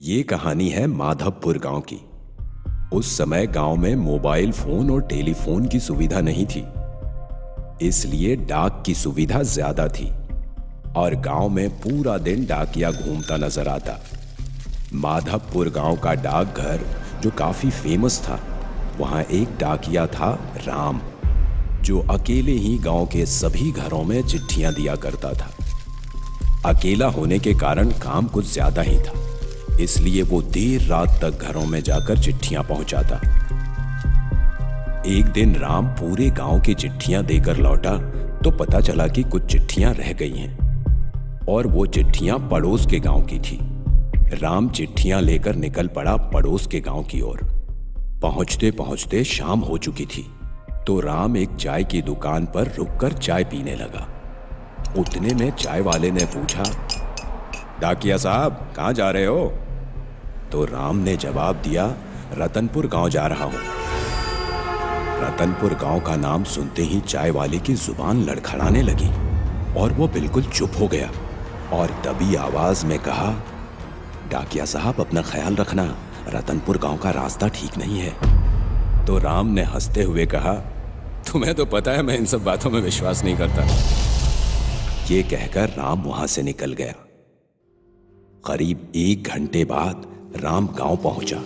ये कहानी है माधवपुर गांव की। उस समय गांव में मोबाइल फोन और टेलीफोन की सुविधा नहीं थी, इसलिए डाक की सुविधा ज्यादा थी और गांव में पूरा दिन डाकिया घूमता नजर आता। माधवपुर गांव का डाकघर जो काफी फेमस था, वहां एक डाकिया था राम, जो अकेले ही गांव के सभी घरों में चिट्ठियां दिया करता था। अकेला होने के कारण काम कुछ ज्यादा ही था, इसलिए वो देर रात तक घरों में जाकर चिट्ठियां पहुंचाता। एक दिन राम पूरे गांव की चिट्ठियां देकर लौटा तो पता चला कि कुछ चिट्ठियां रह गई हैं और वो चिट्ठियां पड़ोस के गांव की थी। राम चिट्ठियां लेकर निकल पड़ा पड़ोस के गांव की ओर। पहुंचते पहुंचते शाम हो चुकी थी, तो राम एक चाय की दुकान पर रुककर चाय पीने लगा। उतने में चाय वाले ने पूछा, डाकिया साहब कहाँ जा रहे हो? तो राम ने जवाब दिया, रतनपुर गांव जा रहा हूं। रतनपुर गांव का नाम सुनते ही चाय वाले की जुबान लड़खड़ाने लगी और वो बिल्कुल चुप हो गया और दबी आवाज में कहा, डाकिया साहब अपना ख्याल रखना, रतनपुर गांव का रास्ता ठीक नहीं है। तो राम ने हंसते हुए कहा, तुम्हें तो पता है मैं इन सब बातों में विश्वास नहीं करता। ये कहकर राम वहां से निकल गया। करीब 1 घंटे बाद राम गांव पहुंचा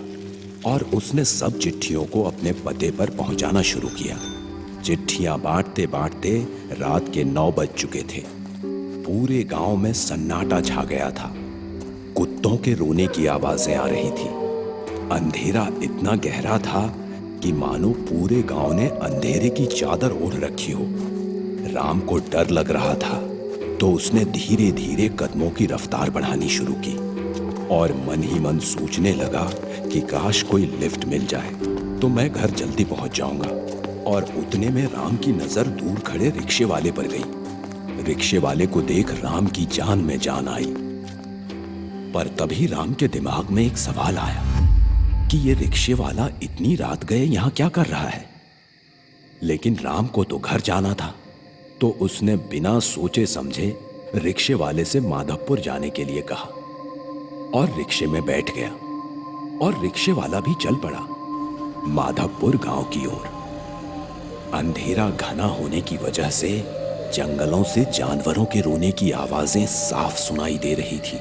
और उसने सब चिट्ठियों को अपने पते पर पहुंचाना शुरू किया। चिट्ठियां बांटते बांटते रात के 9 बज चुके थे। पूरे गांव में सन्नाटा छा गया था। कुत्तों के रोने की आवाजें आ रही थी। अंधेरा इतना गहरा था कि मानो पूरे गांव ने अंधेरे की चादर ओढ़ रखी हो। राम को डर लग रहा था, तो उसने धीरे धीरे कदमों की रफ्तार बढ़ानी शुरू की और मन ही मन सोचने लगा कि काश कोई लिफ्ट मिल जाए तो मैं घर जल्दी पहुंच जाऊंगा। और उतने में राम की नजर दूर खड़े रिक्शे वाले पर गई। रिक्शे वाले को देख राम की जान में जान आई। पर तभी राम के दिमाग में एक सवाल आया कि ये रिक्शे वाला इतनी रात गए यहां क्या कर रहा है। लेकिन राम को तो घर जाना था, तो उसने बिना सोचे समझे रिक्शे वाले से माधवपुर जाने के लिए कहा और रिक्शे में बैठ गया और रिक्शे वाला भी चल पड़ा माधवपुर गांव की ओर। अंधेरा घना होने की वजह से जंगलों से जानवरों के रोने की आवाजें साफ सुनाई दे रही थी।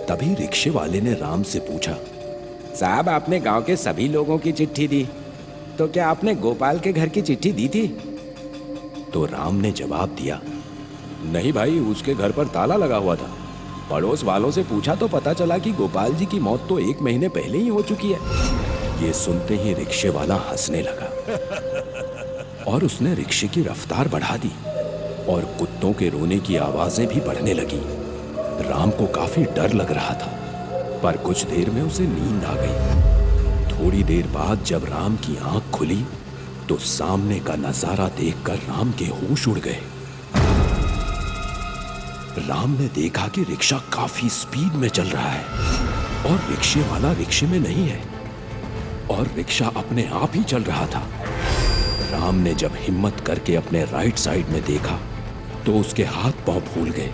तभी रिक्शे वाले ने राम से पूछा, साहब आपने गांव के सभी लोगों की चिट्ठी दी, तो क्या आपने गोपाल के घर की चिट्ठी दी थी? तो राम ने जवाब दिया, नहीं भाई, उसके घर पर ताला लगा हुआ था। पड़ोस वालों से पूछा तो पता चला कि गोपाल जी की मौत तो 1 महीने पहले ही हो चुकी है। ये सुनते ही रिक्शे वाला हंसने लगा और उसने रिक्शे की रफ्तार बढ़ा दी और कुत्तों के रोने की आवाजें भी बढ़ने लगी। राम को काफी डर लग रहा था, पर कुछ देर में उसे नींद आ गई। थोड़ी देर बाद जब राम की आंख खुली तो सामने का नजारा देखकर राम के होश उड़ गए। राम ने देखा कि रिक्शा काफी स्पीड में चल रहा है और रिक्शे वाला रिक्शे में नहीं है और रिक्शा अपने आप ही चल रहा था। राम ने जब हिम्मत करके अपने राइट साइड में देखा तो उसके हाथ पांव फूल गए।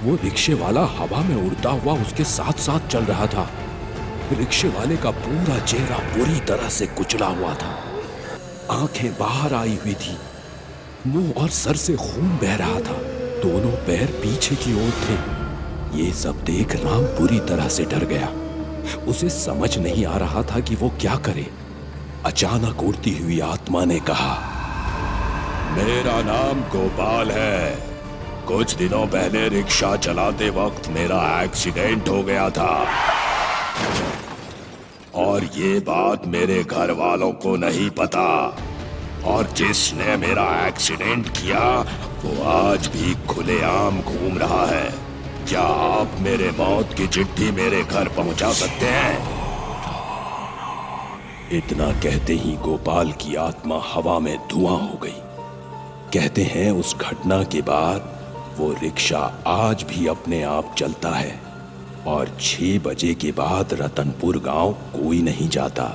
वो रिक्शे वाला हवा में उड़ता हुआ उसके साथ साथ चल रहा था। रिक्शे वाले का पूरा चेहरा बुरी तरह से कुचला हुआ था। आंखें बाहर आई हुई थी, मुंह और सर से खून बह रहा था। दोनों पैर पीछे की ओर थे। ये सब देख राम बुरी तरह से डर गया। उसे समझ नहीं आ रहा था कि वो क्या करे। अचानक उड़ती हुई आत्मा ने कहा, मेरा नाम गोपाल है। कुछ दिनों पहले रिक्शा चलाते वक्त मेरा एक्सीडेंट हो गया था और ये बात मेरे घर वालों को नहीं पता। और जिसने मेरा एक्सीडेंट किया वो आज भी खुलेआम घूम रहा है। क्या आप मेरे मौत की चिट्ठी मेरे घर पहुंचा सकते हैं? इतना कहते ही गोपाल की आत्मा हवा में धुआं हो गई। कहते हैं उस घटना के बाद वो रिक्शा आज भी अपने आप चलता है और 6 बजे के बाद रतनपुर गांव कोई नहीं जाता।